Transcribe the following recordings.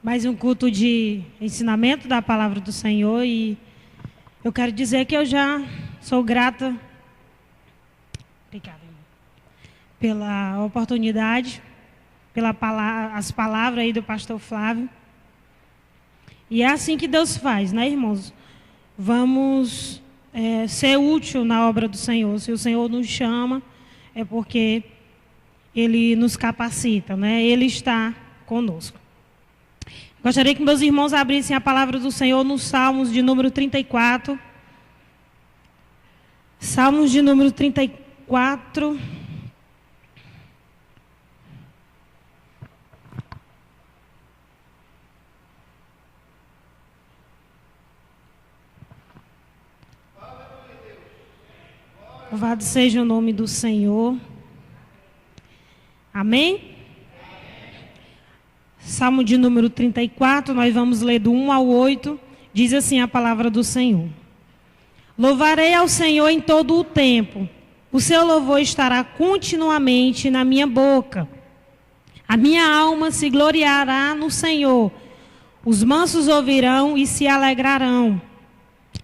Mais um culto de ensinamento da palavra do Senhor, e eu quero dizer que eu já sou grata, obrigada, pela oportunidade, as palavras aí do pastor Flávio. E é assim que Deus faz, né, irmãos? Vamos ser útil na obra do Senhor. Se o Senhor nos chama, é porque Ele nos capacita, né? Ele está conosco. Gostaria que meus irmãos abrissem a palavra do Senhor nos Salmos de número 34. Salmos de número 34. Louvado seja o nome do Senhor. Amém? Salmo de número 34, nós vamos ler do 1 ao 8, diz assim a palavra do Senhor. Louvarei ao Senhor em todo o tempo, o seu louvor estará continuamente na minha boca. A minha alma se gloriará no Senhor, os mansos ouvirão e se alegrarão.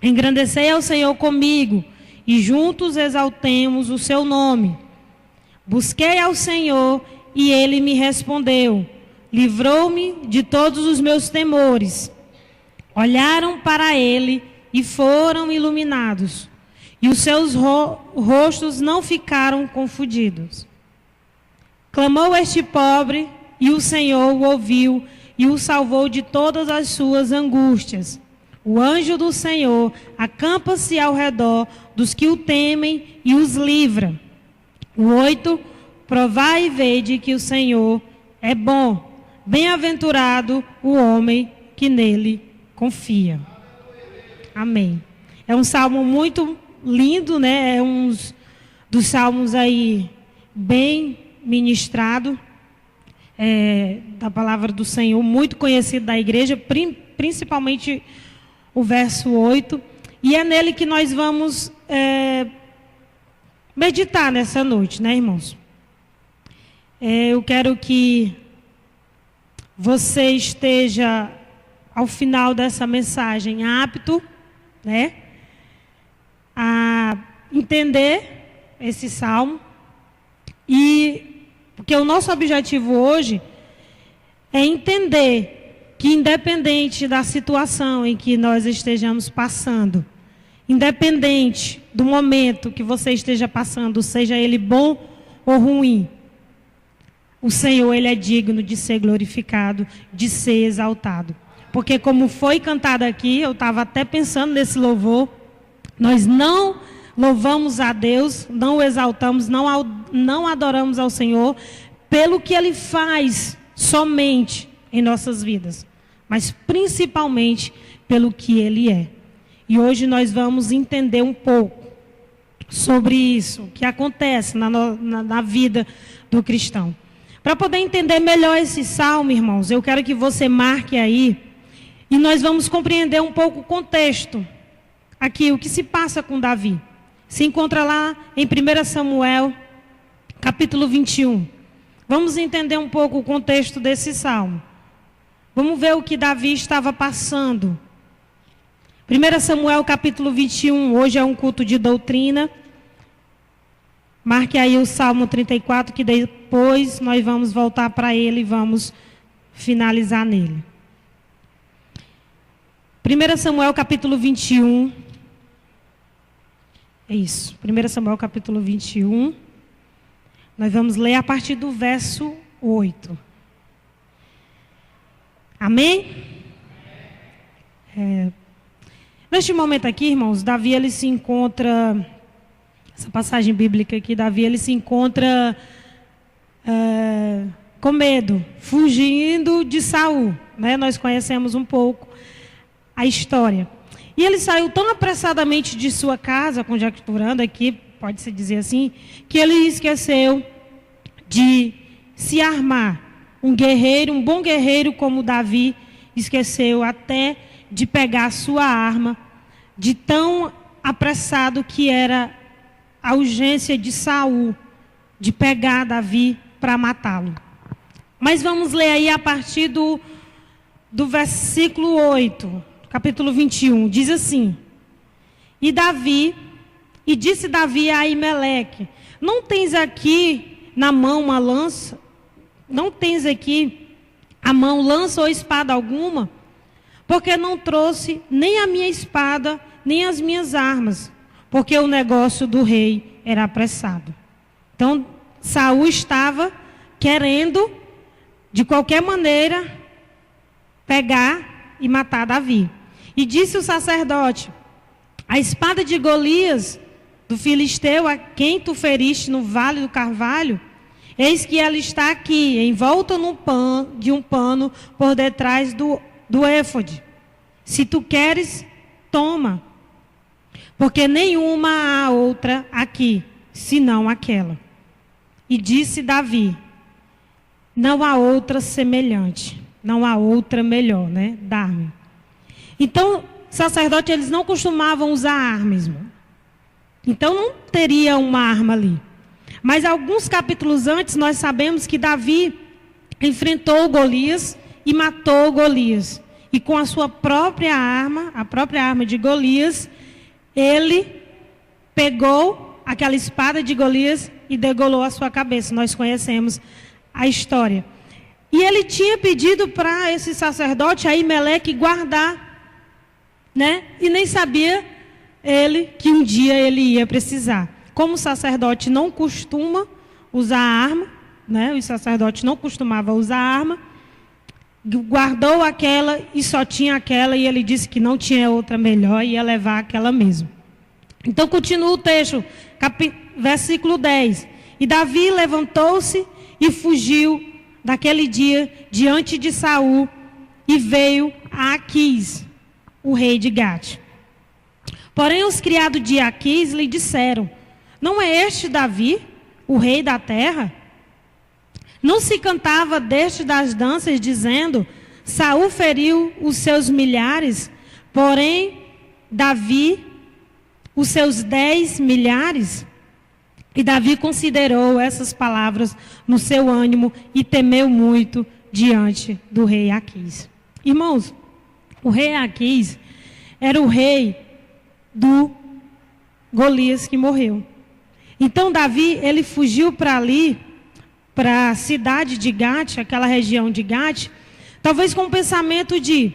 Engrandecei ao Senhor comigo, e juntos exaltemos o seu nome. Busquei ao Senhor, e Ele me respondeu. Livrou-me de todos os meus temores. Olharam para Ele e foram iluminados, e os seus rostos não ficaram confundidos. Clamou este pobre, e o Senhor o ouviu, e o salvou de todas as suas angústias. O anjo do Senhor acampa-se ao redor dos que o temem e os livra. O 8, provai e vede que o Senhor é bom. Bem-aventurado o homem que nele confia. Amém. É um salmo muito lindo, né? É um dos salmos aí bem ministrado, da palavra do Senhor, muito conhecido da igreja, principalmente o verso 8. E é nele que nós vamos meditar nessa noite, né, irmãos? Eu quero que você esteja, ao final dessa mensagem, apto, né, a entender esse salmo. E porque o nosso objetivo hoje é entender que, independente da situação em que nós estejamos passando, independente do momento que você esteja passando, seja ele bom ou ruim, o Senhor, Ele é digno de ser glorificado, de ser exaltado. Porque como foi cantado aqui, eu estava até pensando nesse louvor, nós não louvamos a Deus, não o exaltamos, não adoramos ao Senhor, pelo que Ele faz somente em nossas vidas, mas principalmente pelo que Ele é. E hoje nós vamos entender um pouco sobre isso, o que acontece na vida do cristão. Para poder entender melhor esse salmo, irmãos, eu quero que você marque aí, e nós vamos compreender um pouco o contexto, aqui, o que se passa com Davi. Se encontra lá em 1 Samuel, capítulo 21. Vamos entender um pouco o contexto desse salmo. Vamos ver o que Davi estava passando. 1 Samuel, capítulo 21, hoje é um culto de doutrina. Marque aí o Salmo 34, que depois nós vamos voltar para ele e vamos finalizar nele. 1 Samuel, capítulo 21. É isso. 1 Samuel, capítulo 21. Nós vamos ler a partir do verso 8. Amém? Neste momento aqui, irmãos, Davi, ele se encontra... Essa passagem bíblica aqui, Davi, ele se encontra com medo, fugindo de Saul, né? Nós conhecemos um pouco a história. E ele saiu tão apressadamente de sua casa, conjecturando aqui, pode-se dizer assim, que ele esqueceu de se armar. Um guerreiro, um bom guerreiro como Davi, esqueceu até de pegar a sua arma, de tão apressado que era a urgência de Saul de pegar Davi para matá-lo. Mas vamos ler aí a partir do versículo 8, capítulo 21. Diz assim: E disse Davi a Aimeleque: Não tens aqui na mão uma lança? Não tens aqui a mão lança ou espada alguma? Porque não trouxe nem a minha espada, nem as minhas armas, porque o negócio do rei era apressado. Então, Saul estava querendo, de qualquer maneira, pegar e matar Davi. E disse o sacerdote: A espada de Golias, do filisteu, a quem tu feriste no vale do carvalho, eis que ela está aqui, envolta de um pano por detrás do éfode. Se tu queres, toma, porque nenhuma há outra aqui, senão aquela. E disse Davi: Não há outra semelhante, não há outra melhor, né? Dar-me. Então, sacerdotes, eles não costumavam usar armas, irmão. Então, não teria uma arma ali. Mas alguns capítulos antes, nós sabemos que Davi enfrentou Golias e matou Golias. E com a sua própria arma, a própria arma de Golias, ele pegou aquela espada de Golias e degolou a sua cabeça. Nós conhecemos a história. E ele tinha pedido para esse sacerdote, Aimeleque, guardar, né? E nem sabia ele que um dia ele ia precisar. Como o sacerdote não costuma usar arma, né? O sacerdote não costumava usar arma, guardou aquela e só tinha aquela, e ele disse que não tinha outra melhor, ia levar aquela mesmo. Então continua o texto, versículo 10. E Davi levantou-se e fugiu daquele dia diante de Saul e veio a Aquis, o rei de Gate. Porém os criados de Aquis lhe disseram: Não é este Davi, o rei da terra? Não se cantava desde das danças, dizendo: Saul feriu os seus milhares, porém Davi os seus 10 milhares? E Davi considerou essas palavras no seu ânimo e temeu muito diante do rei Aquis. Irmãos, o rei Aquis era o rei do Golias que morreu. Então Davi, ele fugiu para ali, para a cidade de Gate, aquela região de Gate, talvez com o pensamento de: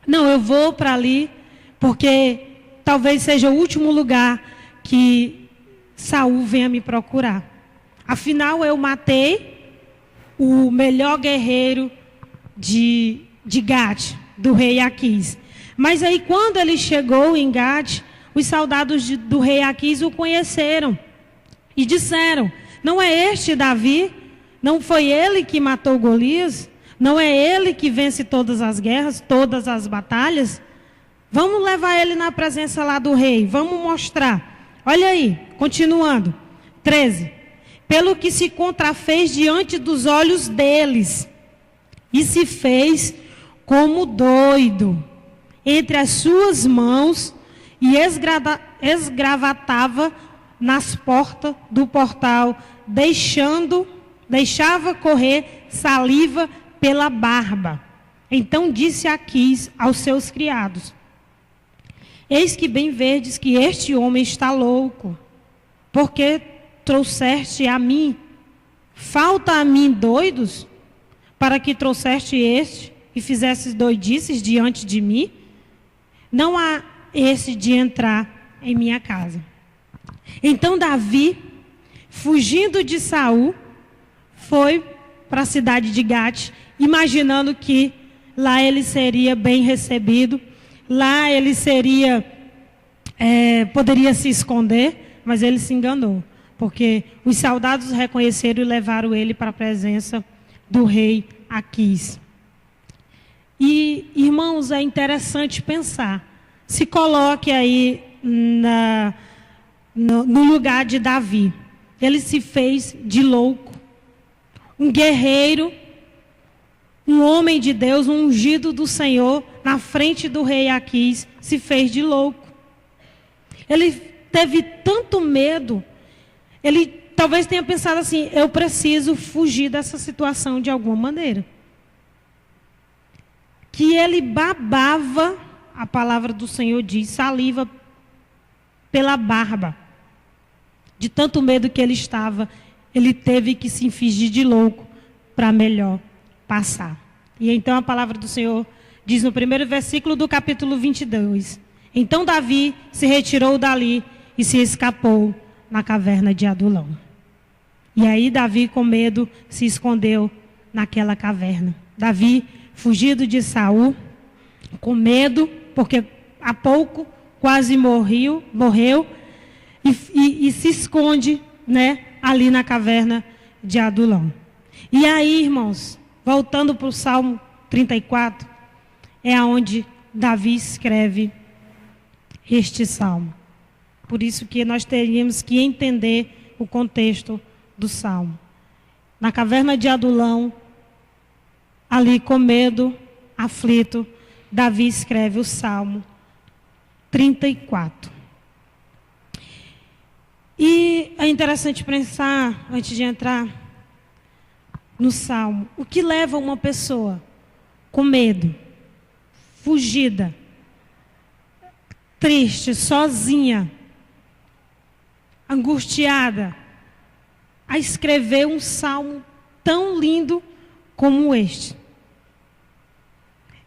não, eu vou para ali, porque talvez seja o último lugar que Saul venha me procurar. Afinal, eu matei o melhor guerreiro de Gate, do rei Aquis. Mas aí, quando ele chegou em Gate, os soldados do rei Aquis o conheceram e disseram: Não é este Davi? Não foi ele que matou Golias? Não é ele que vence todas as guerras, todas as batalhas? Vamos levar ele na presença lá do rei, vamos mostrar. Olha aí, continuando. 13. Pelo que se contrafez diante dos olhos deles, e se fez como doido entre as suas mãos, e esgravatava nas portas do portal, deixava correr saliva pela barba. Então disse Aquis aos seus criados: Eis que bem verdes que este homem está louco, porque trouxeste a mim. Falta a mim doidos, para que trouxeste este e fizesses doidices diante de mim? Não há esse de entrar em minha casa. Então Davi, fugindo de Saul, foi para a cidade de Gate, imaginando que lá ele seria bem recebido, lá ele poderia se esconder, mas ele se enganou, porque os soldados reconheceram e levaram ele para a presença do rei Aquis. E, irmãos, é interessante pensar, se coloque aí no lugar de Davi. Ele se fez de louco, um guerreiro, um homem de Deus, um ungido do Senhor, na frente do rei Aquis, se fez de louco. Ele teve tanto medo, ele talvez tenha pensado assim: eu preciso fugir dessa situação de alguma maneira. Que ele babava, a palavra do Senhor diz, saliva pela barba. De tanto medo que ele estava, ele teve que se fingir de louco para melhor passar. E então a palavra do Senhor diz no primeiro versículo do capítulo 22. Então Davi se retirou dali e se escapou na caverna de Adulão. E aí Davi, com medo, se escondeu naquela caverna. Davi, fugido de Saul, com medo, porque há pouco quase morreu, e se esconde, né, ali na caverna de Adulão. E aí, irmãos, voltando para o Salmo 34, é aonde Davi escreve este salmo. Por isso que nós teríamos que entender o contexto do salmo. Na caverna de Adulão, ali com medo, aflito, Davi escreve o Salmo 34. E é interessante pensar, antes de entrar no Salmo, o que leva uma pessoa com medo, fugida, triste, sozinha, angustiada, a escrever um salmo tão lindo como este.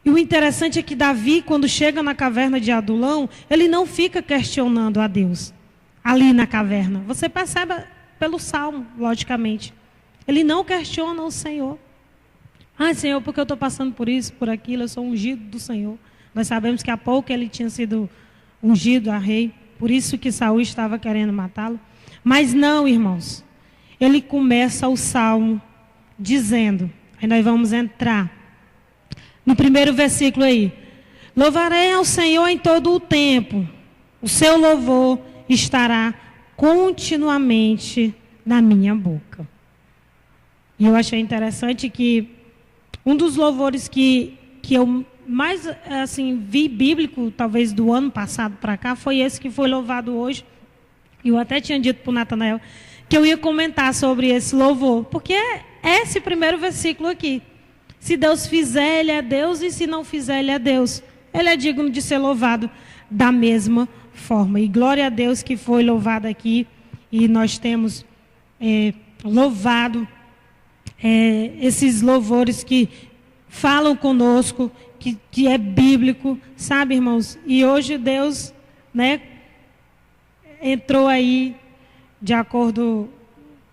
E o interessante é que Davi, quando chega na caverna de Adulão, ele não fica questionando a Deus ali na caverna. Você percebe pelo salmo, logicamente. Ele não questiona o Senhor. Ah, Senhor, porque eu estou passando por isso, por aquilo, eu sou ungido do Senhor. Nós sabemos que há pouco ele tinha sido ungido a rei, por isso que Saul estava querendo matá-lo. Mas não, irmãos. Ele começa o salmo dizendo, aí nós vamos entrar no primeiro versículo aí: louvarei ao Senhor em todo o tempo, o seu louvor estará continuamente na minha boca. E eu achei interessante que um dos louvores que eu mais assim vi bíblico, talvez do ano passado para cá, foi esse que foi louvado hoje. E eu até tinha dito para o Natanael que eu ia comentar sobre esse louvor, porque é esse primeiro versículo aqui. Se Deus fizer, Ele é Deus, e se não fizer, Ele é Deus. Ele é digno de ser louvado da mesma forma. E glória a Deus que foi louvado aqui, e nós temos louvado esses louvores que falam conosco, que é bíblico, sabe, irmãos? E hoje Deus, né, entrou aí de acordo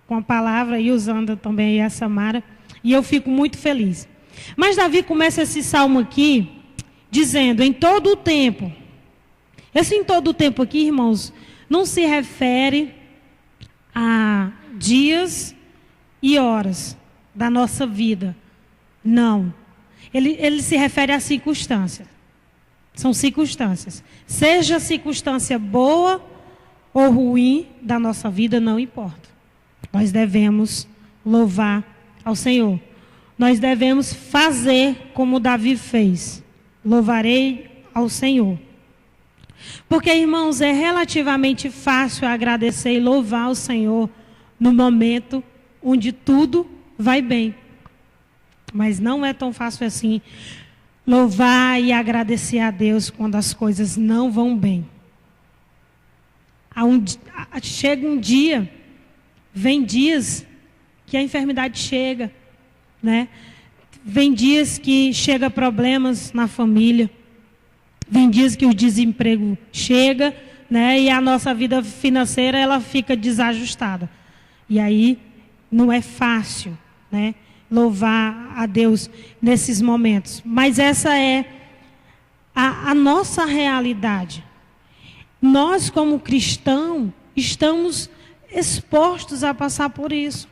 com a palavra e usando também a Samara, e eu fico muito feliz. Mas Davi começa esse salmo aqui dizendo em todo o tempo. Esse em todo o tempo aqui, irmãos, não se refere a dias e horas da nossa vida. Não. Ele se refere a circunstâncias. São circunstâncias. Seja a circunstância boa ou ruim da nossa vida, não importa. Nós devemos louvar ao Senhor. Nós devemos fazer como Davi fez. Louvarei ao Senhor. Porque, irmãos, é relativamente fácil agradecer e louvar ao Senhor no momento onde tudo vai bem. Mas não é tão fácil assim louvar e agradecer a Deus quando as coisas não vão bem. Chega um dia, vem dias que a enfermidade chega, né? Vem dias que chega problemas na família, vem dias que o desemprego chega, né? E a nossa vida financeira ela fica desajustada. E aí não é fácil, né, louvar a Deus nesses momentos. Mas essa é a nossa realidade. Nós, como cristãos, estamos expostos a passar por isso.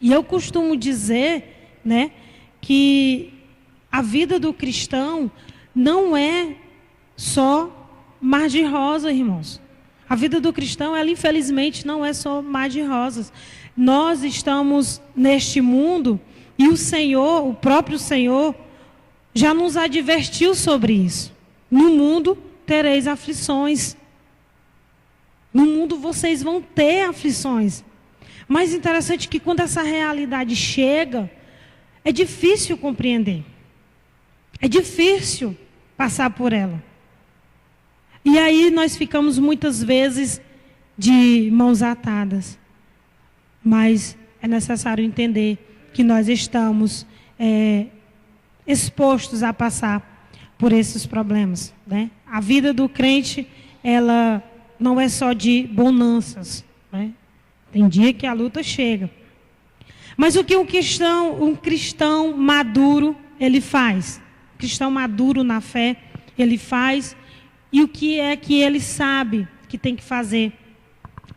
E eu costumo dizer, né, que a vida do cristão não é só mar de rosas, irmãos. A vida do cristão, ela infelizmente não é só mar de rosas. Nós estamos neste mundo e o Senhor, o próprio Senhor, já nos advertiu sobre isso. No mundo tereis aflições. No mundo vocês vão ter aflições. Mais interessante que quando essa realidade chega, é difícil compreender. É difícil passar por ela. E aí nós ficamos muitas vezes de mãos atadas. Mas é necessário entender que nós estamos expostos a passar por esses problemas, né? A vida do crente, ela não é só de bonanças, né? Tem dia que a luta chega. Mas o que um cristão maduro, ele faz? Um cristão maduro na fé, ele faz. E o que é que ele sabe que tem que fazer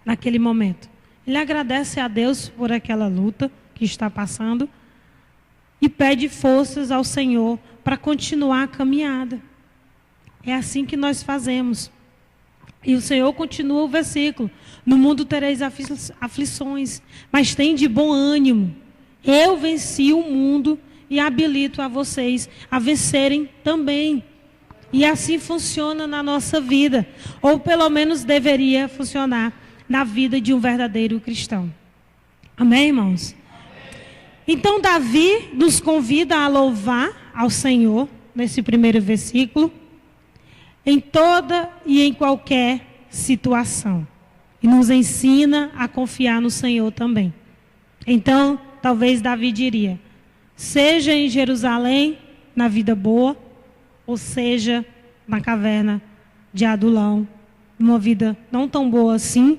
naquele momento? Ele agradece a Deus por aquela luta que está passando e pede forças ao Senhor para continuar a caminhada. É assim que nós fazemos. E o Senhor continua o versículo: no mundo tereis aflições, mas tem de bom ânimo. Eu venci o mundo e habilito a vocês a vencerem também. E assim funciona na nossa vida, ou pelo menos deveria funcionar na vida de um verdadeiro cristão. Amém, irmãos? Então Davi nos convida a louvar ao Senhor, nesse primeiro versículo, em toda e em qualquer situação. E nos ensina a confiar no Senhor também. Então, talvez Davi diria: seja em Jerusalém, na vida boa, ou seja na caverna de Adulão, numa vida não tão boa assim,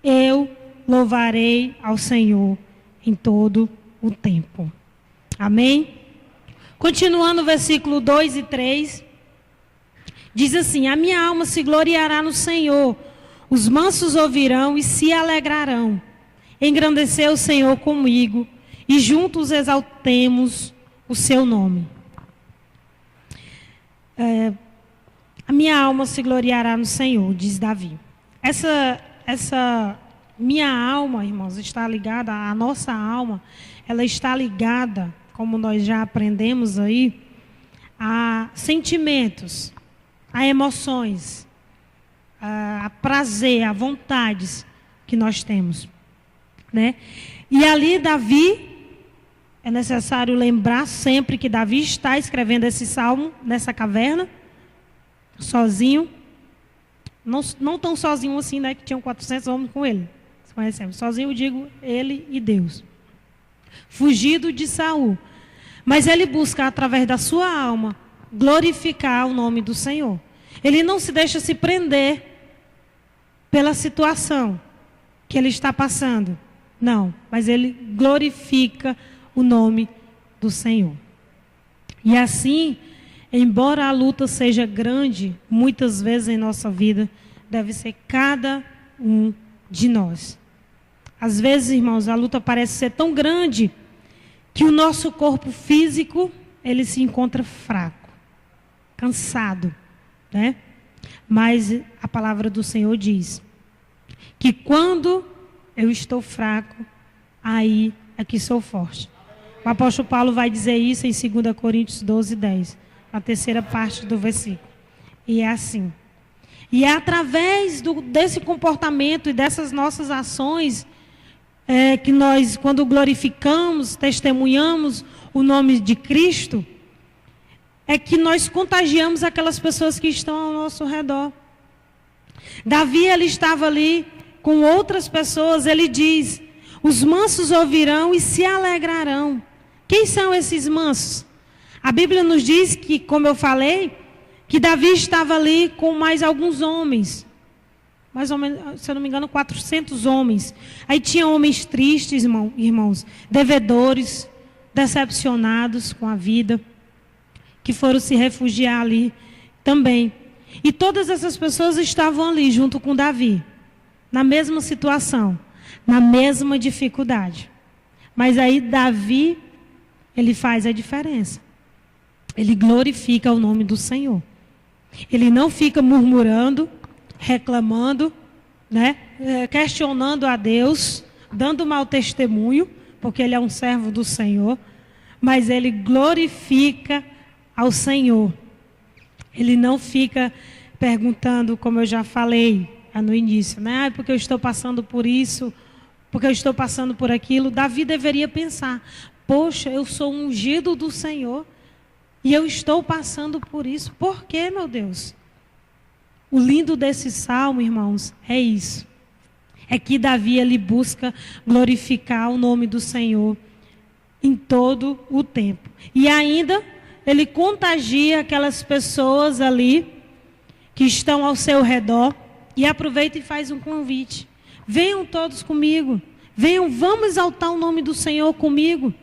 eu louvarei ao Senhor em todo o tempo. Amém? Continuando o versículo 2 e 3, diz assim: a minha alma se gloriará no Senhor, os mansos ouvirão e se alegrarão. Engrandeceu o Senhor comigo, e juntos exaltemos o seu nome. A minha alma se gloriará no Senhor, diz Davi. Essa minha alma, irmãos, está ligada, a nossa alma, ela está ligada, como nós já aprendemos aí, a sentimentos, a emoções, a prazer, a vontades que nós temos, né? E ali Davi, é necessário lembrar sempre que Davi está escrevendo esse salmo nessa caverna, sozinho, não tão sozinho assim, né, que tinham 400 homens com ele. Conhecemos. Sozinho, eu digo, ele e Deus. Fugido de Saul. Mas ele busca, através da sua alma, glorificar o nome do Senhor. Ele não se deixa se prender pela situação que ele está passando. Não, mas ele glorifica o nome do Senhor. E assim, embora a luta seja grande, muitas vezes em nossa vida, deve ser cada um de nós. Às vezes, irmãos, a luta parece ser tão grande que o nosso corpo físico, ele se encontra fraco, cansado, né? Mas a palavra do Senhor diz que quando eu estou fraco, aí é que sou forte. O apóstolo Paulo vai dizer isso em 2 Coríntios 12, 10, na terceira parte do versículo. E é assim. E é através desse comportamento e dessas nossas ações que nós, quando glorificamos, testemunhamos o nome de Cristo, é que nós contagiamos aquelas pessoas que estão ao nosso redor. Davi, ele estava ali com outras pessoas, ele diz: os mansos ouvirão e se alegrarão. Quem são esses mansos? A Bíblia nos diz que, como eu falei, que Davi estava ali com mais alguns homens. Mais ou menos, se eu não me engano, 400 homens. Aí tinha homens tristes, irmãos, devedores, decepcionados com a vida, que foram se refugiar ali também. E todas essas pessoas estavam ali junto com Davi, na mesma situação, na mesma dificuldade. Mas aí Davi, ele faz a diferença. Ele glorifica o nome do Senhor. Ele não fica murmurando, reclamando, né? Questionando a Deus, dando mau testemunho, porque ele é um servo do Senhor, mas ele glorifica ao Senhor. Ele não fica perguntando, como eu já falei no início, né? Porque eu estou passando por isso, porque eu estou passando por aquilo. Davi deveria pensar: poxa, eu sou um ungido do Senhor e eu estou passando por isso. Por quê, meu Deus? O lindo desse salmo, irmãos, é isso. É que Davi, ele busca glorificar o nome do Senhor em todo o tempo. E ainda, ele contagia aquelas pessoas ali que estão ao seu redor e aproveita e faz um convite. Venham todos comigo. Venham, vamos exaltar o nome do Senhor comigo.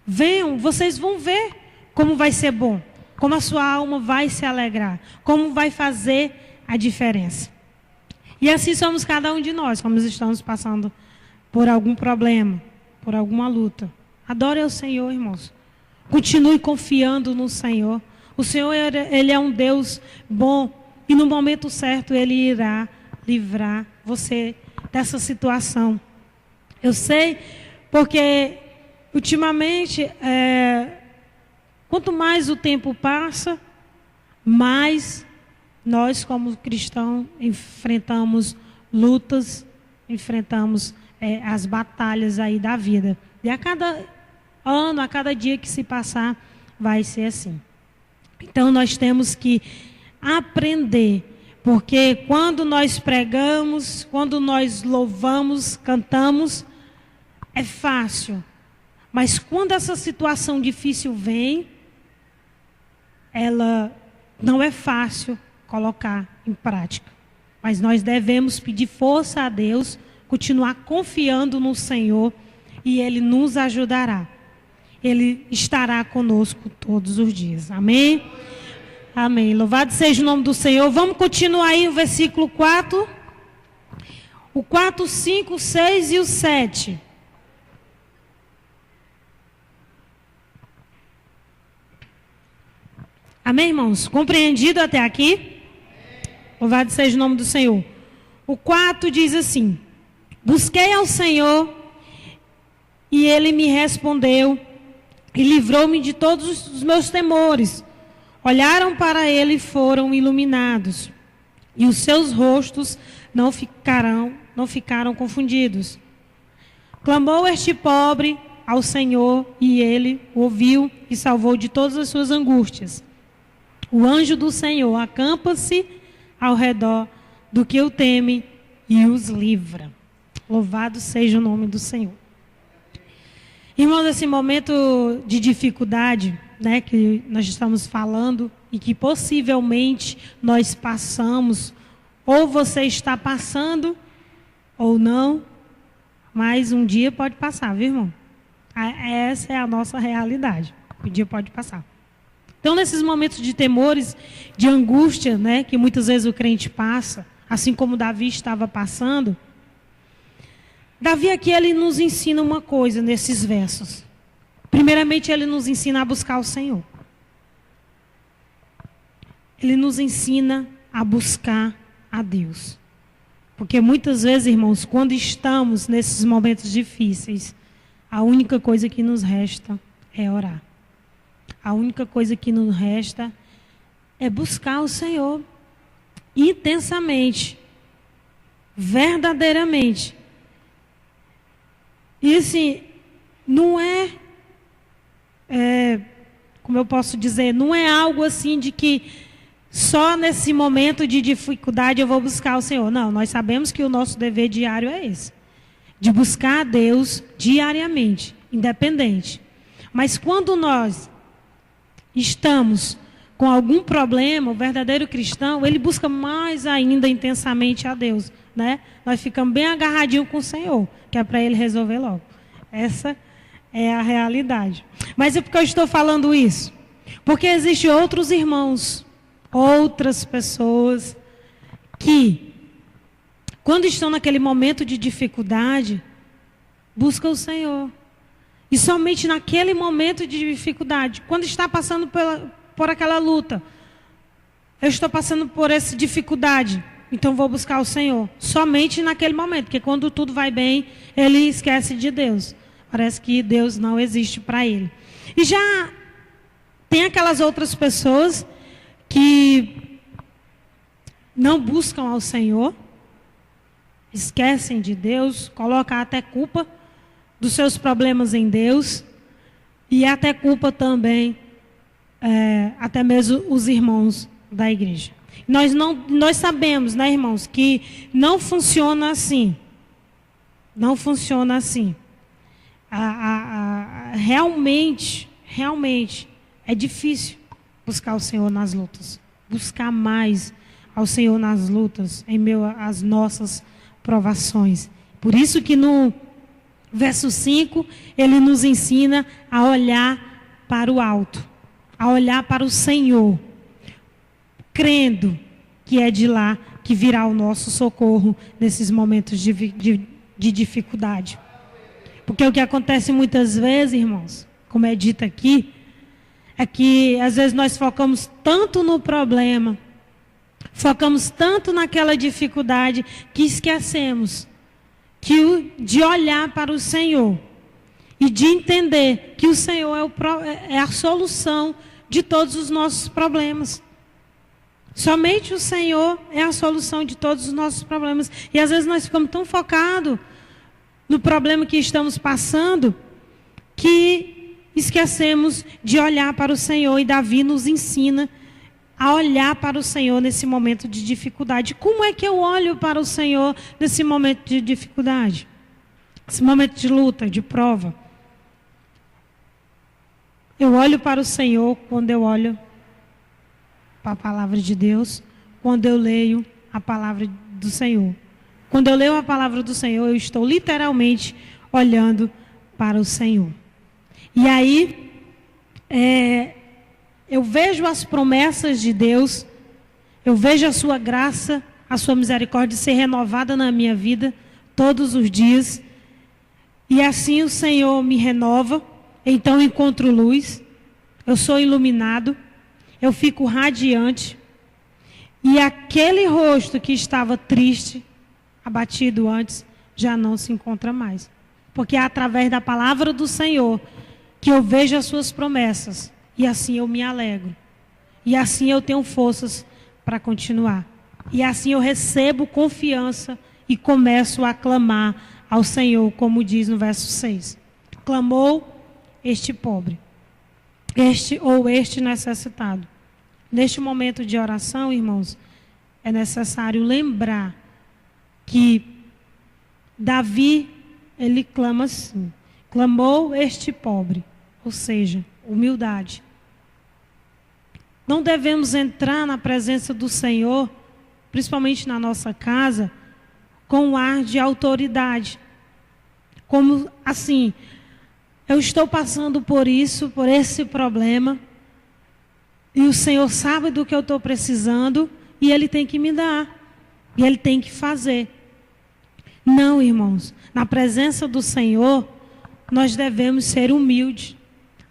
Venham, vocês vão ver como vai ser bom. Como a sua alma vai se alegrar. Como vai fazer a diferença. E assim somos cada um de nós, como estamos passando por algum problema, por alguma luta. Adore ao Senhor, irmãos. Continue confiando no Senhor. O Senhor, Ele é um Deus bom. E no momento certo, Ele irá livrar você dessa situação. Eu sei, porque ultimamente, quanto mais o tempo passa, mais nós, como cristãos, enfrentamos lutas, enfrentamos as batalhas aí da vida. E a cada ano, a cada dia que se passar, vai ser assim. Então, nós temos que aprender, porque quando nós pregamos, quando nós louvamos, cantamos, é fácil. Mas quando essa situação difícil vem, ela não é fácil colocar em prática. Mas nós devemos pedir força a Deus, continuar confiando no Senhor e Ele nos ajudará. Ele estará conosco todos os dias. Amém? Amém. Louvado seja o nome do Senhor. Vamos continuar aí o versículo 4. O 4, 5, 6 e o 7. Amém, irmãos? Compreendido até aqui? Louvado seja o nome do Senhor. O 4 diz assim: busquei ao Senhor e Ele me respondeu e livrou-me de todos os meus temores. Olharam para Ele e foram iluminados, e os seus rostos não ficaram confundidos. Clamou este pobre ao Senhor e Ele o ouviu e salvou de todas as suas angústias. O anjo do Senhor acampa-se ao redor do que o teme e os livra. Louvado seja o nome do Senhor. Irmãos, esse momento de dificuldade, né, que nós estamos falando e que possivelmente nós passamos, ou você está passando ou não, mas um dia pode passar, viu, irmão? Essa é a nossa realidade. Um dia pode passar. Então, nesses momentos de temores, de angústia, né, que muitas vezes o crente passa, assim como Davi estava passando, Davi aqui, ele nos ensina uma coisa nesses versos. Primeiramente, ele nos ensina a buscar o Senhor. Ele nos ensina a buscar a Deus. Porque muitas vezes, irmãos, quando estamos nesses momentos difíceis, a única coisa que nos resta é orar. A única coisa que nos resta é buscar o Senhor intensamente, verdadeiramente. E assim, não como eu posso dizer, não é algo assim de que só nesse momento de dificuldade eu vou buscar o Senhor. Não, nós sabemos que o nosso dever diário é esse, de buscar a Deus diariamente, independente. Mas quando nós estamos com algum problema, o verdadeiro cristão, ele busca mais ainda intensamente a Deus, né? Nós ficamos bem agarradinhos com o Senhor, que é para Ele resolver logo. Essa é a realidade. Mas é porque eu estou falando isso? Porque existem outros irmãos, outras pessoas que, quando estão naquele momento de dificuldade, buscam o Senhor. E somente naquele momento de dificuldade, quando está passando por aquela luta, eu estou passando por essa dificuldade, então vou buscar o Senhor. Somente naquele momento, porque quando tudo vai bem, ele esquece de Deus. Parece que Deus não existe para ele. E já tem aquelas outras pessoas que não buscam ao Senhor, esquecem de Deus, colocam até culpa dos seus problemas em Deus e até culpa também, até mesmo os irmãos da igreja. Nós sabemos, né, irmãos, que não funciona assim. Não funciona assim. Realmente é difícil buscar o Senhor nas lutas. Buscar mais ao Senhor nas lutas, em meio às nossas provações. Por isso que no verso 5, ele nos ensina a olhar para o alto, a olhar para o Senhor, crendo que é de lá que virá o nosso socorro nesses momentos de dificuldade. Porque o que acontece muitas vezes, irmãos, como é dito aqui, é que às vezes nós focamos tanto no problema, focamos tanto naquela dificuldade, que esquecemos de olhar para o Senhor e de entender que o Senhor é a solução de todos os nossos problemas. Somente o Senhor é a solução de todos os nossos problemas. E às vezes nós ficamos tão focados no problema que estamos passando, que esquecemos de olhar para o Senhor. E Davi nos ensina a olhar para o Senhor nesse momento de dificuldade. Como é que eu olho para o Senhor nesse momento de dificuldade? Esse momento de luta, de prova. Eu olho para o Senhor quando eu olho para a palavra de Deus, quando eu leio a palavra do Senhor. Quando eu leio a palavra do Senhor, eu estou literalmente olhando para o Senhor. E aí, eu vejo as promessas de Deus, eu vejo a sua graça, a sua misericórdia ser renovada na minha vida todos os dias. E assim o Senhor me renova, então eu encontro luz, eu sou iluminado, eu fico radiante. E aquele rosto que estava triste, abatido antes, já não se encontra mais. Porque é através da palavra do Senhor que eu vejo as suas promessas. E assim eu me alegro. E assim eu tenho forças para continuar. E assim eu recebo confiança e começo a clamar ao Senhor, como diz no verso 6. Clamou este pobre, este necessitado. Neste momento de oração, irmãos, é necessário lembrar que Davi, ele clama assim. Clamou este pobre, ou seja, humildade. Não devemos entrar na presença do Senhor, principalmente na nossa casa, com um ar de autoridade. Como assim, eu estou passando por isso, por esse problema, e o Senhor sabe do que eu estou precisando, e Ele tem que me dar, e Ele tem que fazer. Não, irmãos, na presença do Senhor, nós devemos ser humildes.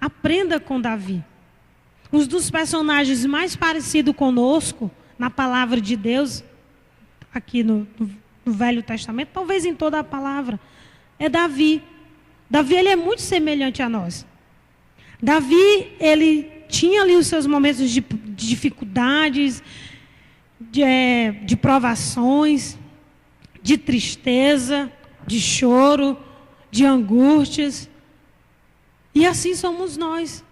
Aprenda com Davi. Um dos personagens mais parecidos conosco, na palavra de Deus, aqui no Velho Testamento, talvez em toda a palavra, é Davi. Davi, ele é muito semelhante a nós. Davi, ele tinha ali os seus momentos de dificuldades, de provações, de tristeza, de choro, de angústias. E assim somos nós,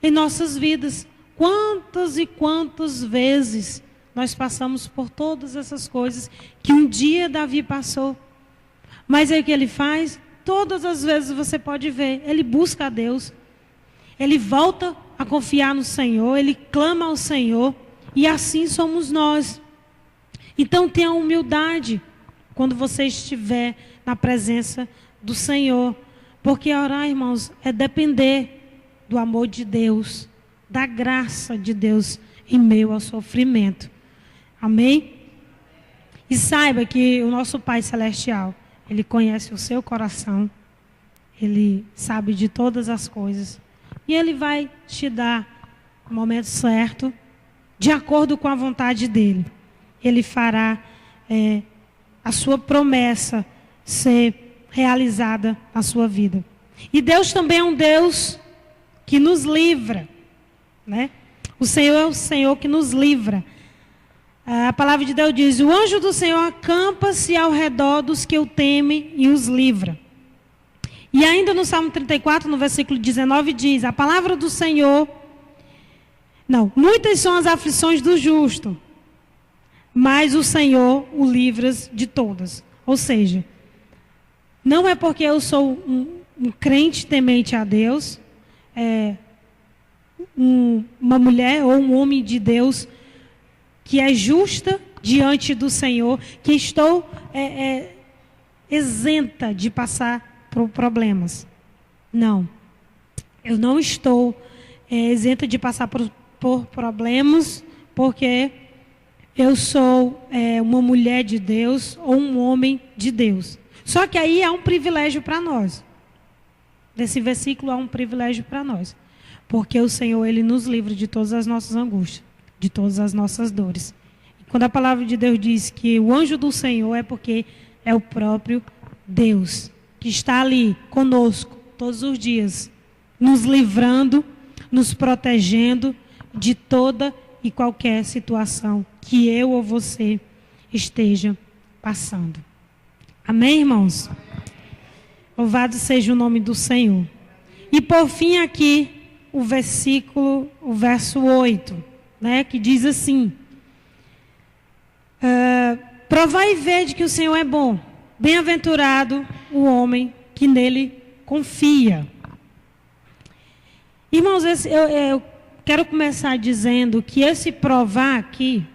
em nossas vidas. Quantas e quantas vezes nós passamos por todas essas coisas que um dia Davi passou. Mas aí o que ele faz? Todas as vezes você pode ver, ele busca a Deus. Ele volta a confiar no Senhor, ele clama ao Senhor, e assim somos nós. Então tenha humildade quando você estiver na presença do Senhor, porque orar, irmãos, é depender do amor de Deus, da graça de Deus em meio ao sofrimento. Amém? E saiba que o nosso Pai Celestial, Ele conhece o seu coração, Ele sabe de todas as coisas, e Ele vai te dar o momento certo, de acordo com a vontade dEle. Ele fará a sua promessa ser realizada na sua vida. E Deus também é um Deus que nos livra, né? O Senhor é o Senhor que nos livra. A palavra de Deus diz: o anjo do Senhor acampa-se ao redor dos que o temem e os livra. E ainda no Salmo 34, no versículo 19, diz: a palavra do Senhor... Não, muitas são as aflições do justo, mas o Senhor o livra de todas. Ou seja, não é porque eu sou um crente temente a Deus, uma mulher ou um homem de Deus que é justa diante do Senhor, que estou isenta de passar por problemas. Não, eu não estou isenta de passar por problemas, porque eu sou uma mulher de Deus ou um homem de Deus. Só que aí há um privilégio para nós. Desse versículo há um privilégio para nós. Porque o Senhor, Ele nos livra de todas as nossas angústias, de todas as nossas dores. E quando a palavra de Deus diz que o anjo do Senhor, é porque é o próprio Deus que está ali conosco todos os dias, nos livrando, nos protegendo de toda e qualquer situação que eu ou você esteja passando. Amém, irmãos? Louvado seja o nome do Senhor. E por fim aqui, o verso 8, né, que diz assim: provai e vede que o Senhor é bom, bem-aventurado o homem que nele confia. Irmãos, eu quero começar dizendo que esse provar aqui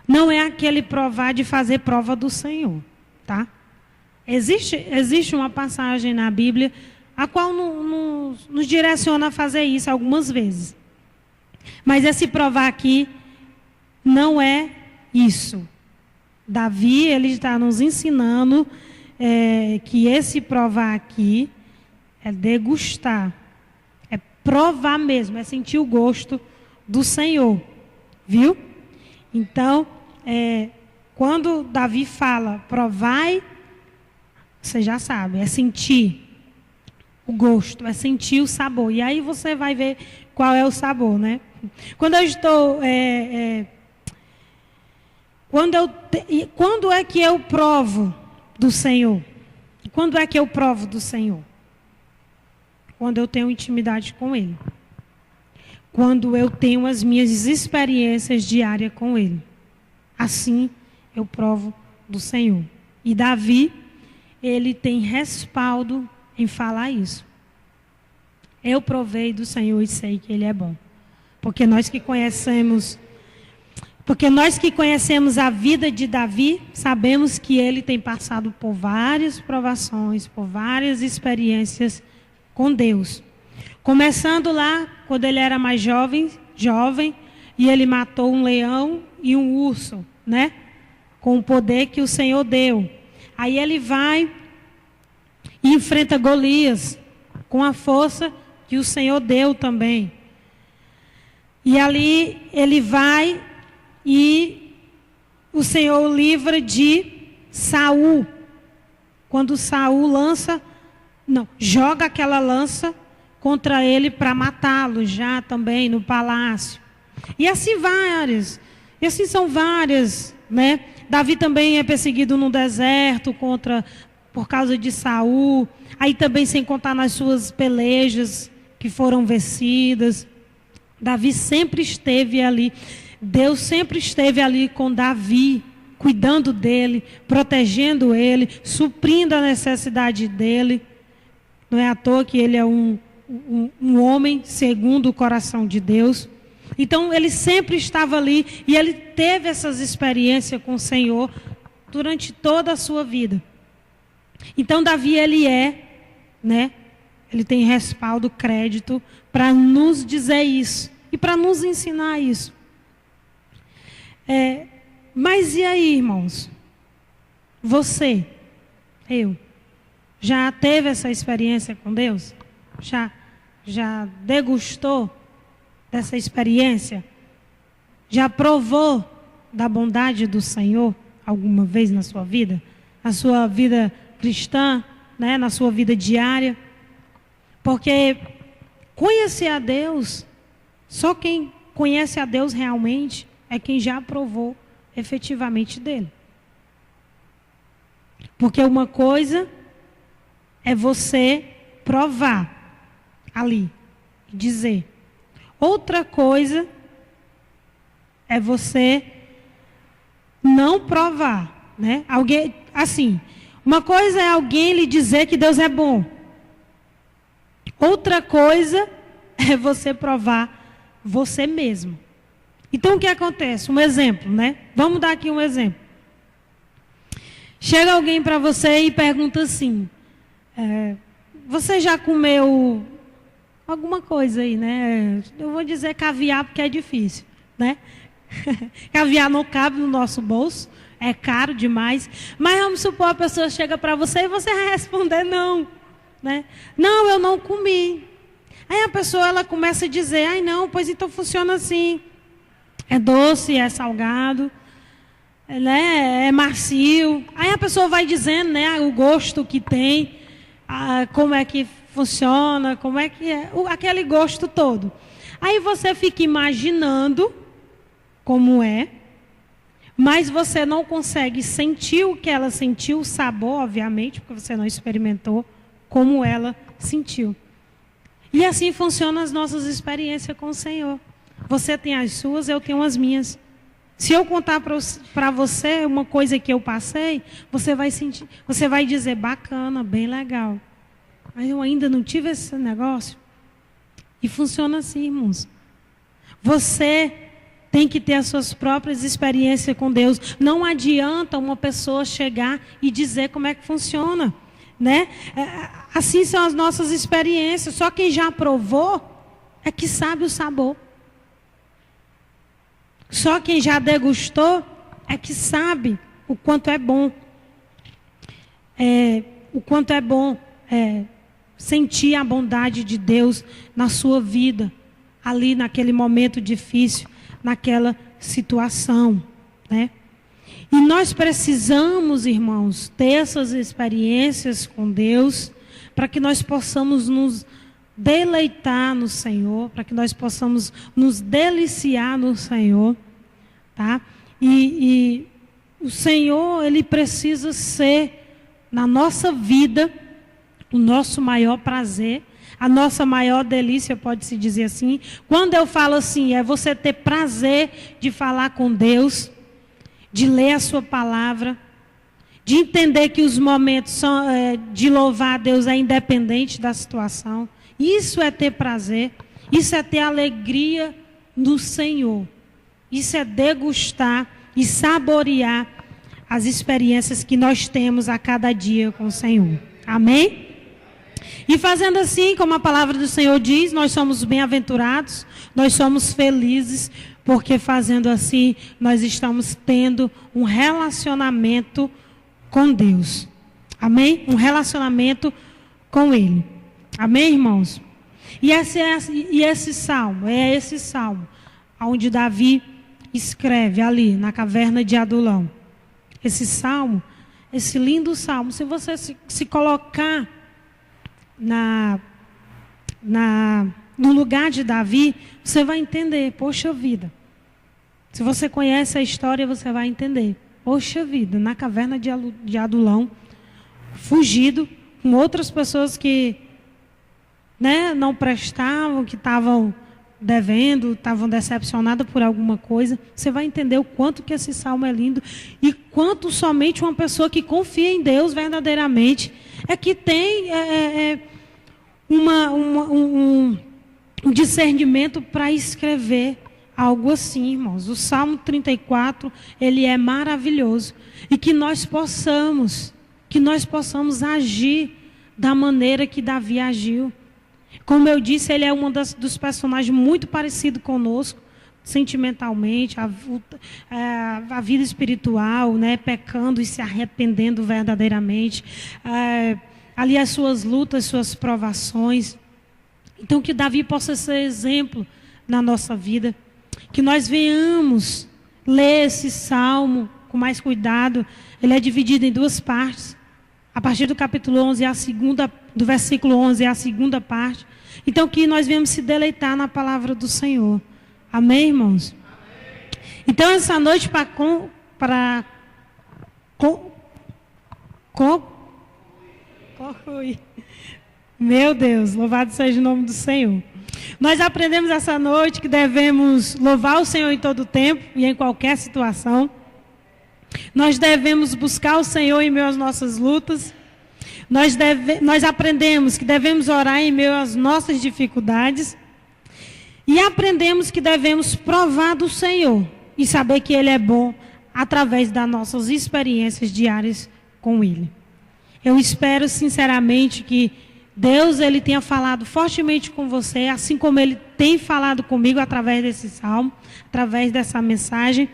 não é aquele provar de fazer prova do Senhor, tá? Existe uma passagem na Bíblia a qual nos direciona a fazer isso algumas vezes. Mas esse provar aqui não é isso. Davi, ele está nos ensinando que esse provar aqui é degustar. Provar mesmo, é sentir o gosto do Senhor, viu? Então, quando Davi fala, provai, você já sabe, é sentir o gosto, é sentir o sabor. E aí você vai ver qual é o sabor, né? Quando eu estou... Quando é que eu provo do Senhor? Quando é que eu provo do Senhor? Quando eu tenho intimidade com Ele. Quando eu tenho as minhas experiências diárias com Ele. Assim eu provo do Senhor. E Davi, ele tem respaldo em falar isso. Eu provei do Senhor e sei que Ele é bom. Porque nós que conhecemos a vida de Davi, sabemos que ele tem passado por várias provações, por várias experiências com Deus. Começando lá, quando ele era mais jovem, e ele matou um leão e um urso, né? Com o poder que o Senhor deu. Aí ele vai e enfrenta Golias, com a força que o Senhor deu também. E ali ele vai e o Senhor o livra de Saul. Quando Saul joga aquela lança contra ele para matá-lo já também no palácio. E assim são várias, né? Davi também é perseguido no deserto por causa de Saul. Aí também sem contar nas suas pelejas que foram vencidas. Davi sempre esteve ali. Deus sempre esteve ali com Davi, cuidando dele, protegendo ele, suprindo a necessidade dele. Não é à toa que ele é um homem segundo o coração de Deus. Então, ele sempre estava ali e ele teve essas experiências com o Senhor durante toda a sua vida. Então, Davi, ele tem respaldo, crédito para nos dizer isso e para nos ensinar isso. Mas e aí, irmãos? Você, eu, já teve essa experiência com Deus? Já degustou dessa experiência? Já provou da bondade do Senhor alguma vez na sua vida? Na sua vida cristã, né? Na sua vida diária? Porque conhecer a Deus, só quem conhece a Deus realmente é quem já provou efetivamente dele. Porque uma coisa é você provar ali, dizer. Outra coisa é você não provar, né? Alguém, assim, uma coisa é alguém lhe dizer que Deus é bom. Outra coisa é você provar você mesmo. Então o que acontece? Um exemplo, né? Vamos dar aqui um exemplo. Chega alguém para você e pergunta assim: você já comeu alguma coisa aí, né? Eu vou dizer caviar porque é difícil, né? Caviar não cabe no nosso bolso, é caro demais. Mas vamos supor, a pessoa chega para você e você vai responder não, né? Não, eu não comi. Aí a pessoa ela começa a dizer: ai não, pois então funciona assim. É doce, é salgado, né? É macio. Aí a pessoa vai dizendo, né, o gosto que tem, como é que funciona, como é que é, aquele gosto todo. Aí você fica imaginando como é, mas você não consegue sentir o que ela sentiu, o sabor, obviamente, porque você não experimentou como ela sentiu. E assim funcionam as nossas experiências com o Senhor. Você tem as suas, eu tenho as minhas. Se eu contar para você uma coisa que eu passei, você vai sentir, você vai dizer: bacana, bem legal. Mas eu ainda não tive esse negócio. E funciona assim, irmãos. Você tem que ter as suas próprias experiências com Deus. Não adianta uma pessoa chegar e dizer como é que funciona, né? Assim são as nossas experiências. Só quem já provou é que sabe o sabor. Só quem já degustou é que sabe o quanto é bom. O quanto é bom sentir a bondade de Deus na sua vida, ali naquele momento difícil, naquela situação, né? E nós precisamos, irmãos, ter essas experiências com Deus, para que nós possamos nos deleitar no Senhor, para que nós possamos nos deliciar no Senhor, tá? E o Senhor, Ele precisa ser, na nossa vida, o nosso maior prazer, a nossa maior delícia, pode-se dizer assim. Quando eu falo assim, é você ter prazer de falar com Deus, de ler a sua palavra, de entender que os momentos são, de louvar a Deus é independente da situação. Isso é ter prazer, isso é ter alegria no Senhor. Isso é degustar e saborear as experiências que nós temos a cada dia com o Senhor. Amém? E fazendo assim, como a palavra do Senhor diz, nós somos bem-aventurados, nós somos felizes, porque fazendo assim, nós estamos tendo um relacionamento com Deus. Amém? Um relacionamento com Ele. Amém, irmãos? E esse salmo, onde Davi escreve ali, na caverna de Adulão. Esse salmo, esse lindo salmo, se você se colocar no lugar de Davi, você vai entender, poxa vida. Se você conhece a história, você vai entender. Poxa vida, na caverna de Adulão, fugido, com outras pessoas que, né, não prestavam, que estavam devendo, estavam decepcionadas por alguma coisa. Você vai entender o quanto que esse salmo é lindo e quanto somente uma pessoa que confia em Deus verdadeiramente é que tem um discernimento para escrever algo assim, irmãos. O Salmo 34, ele é maravilhoso. E que nós possamos agir da maneira que Davi agiu. Como eu disse, ele é um dos personagens muito parecido conosco, sentimentalmente, a vida espiritual, né, pecando e se arrependendo verdadeiramente. Ali as suas lutas, suas provações. Então que Davi possa ser exemplo na nossa vida. Que nós venhamos ler esse salmo com mais cuidado. Ele é dividido em duas partes. A partir do capítulo 11, do versículo 11 é a segunda parte. Então que nós venhamos se deleitar na palavra do Senhor. Amém, irmãos? Amém. Então essa noite, para concluir. Meu Deus, louvado seja o nome do Senhor. Nós aprendemos essa noite que devemos louvar o Senhor em todo o tempo e em qualquer situação. Nós devemos buscar o Senhor em meio às nossas lutas. Nós aprendemos que devemos orar em meio às nossas dificuldades. E aprendemos que devemos provar do Senhor e saber que Ele é bom através das nossas experiências diárias com Ele. Eu espero sinceramente que Deus ele tenha falado fortemente com você, assim como Ele tem falado comigo através desse salmo, através dessa mensagem.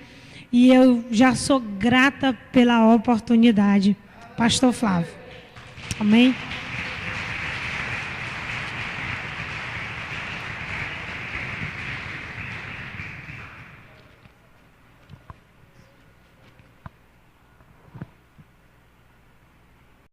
E eu já sou grata pela oportunidade. Pastor Flávio. Amém?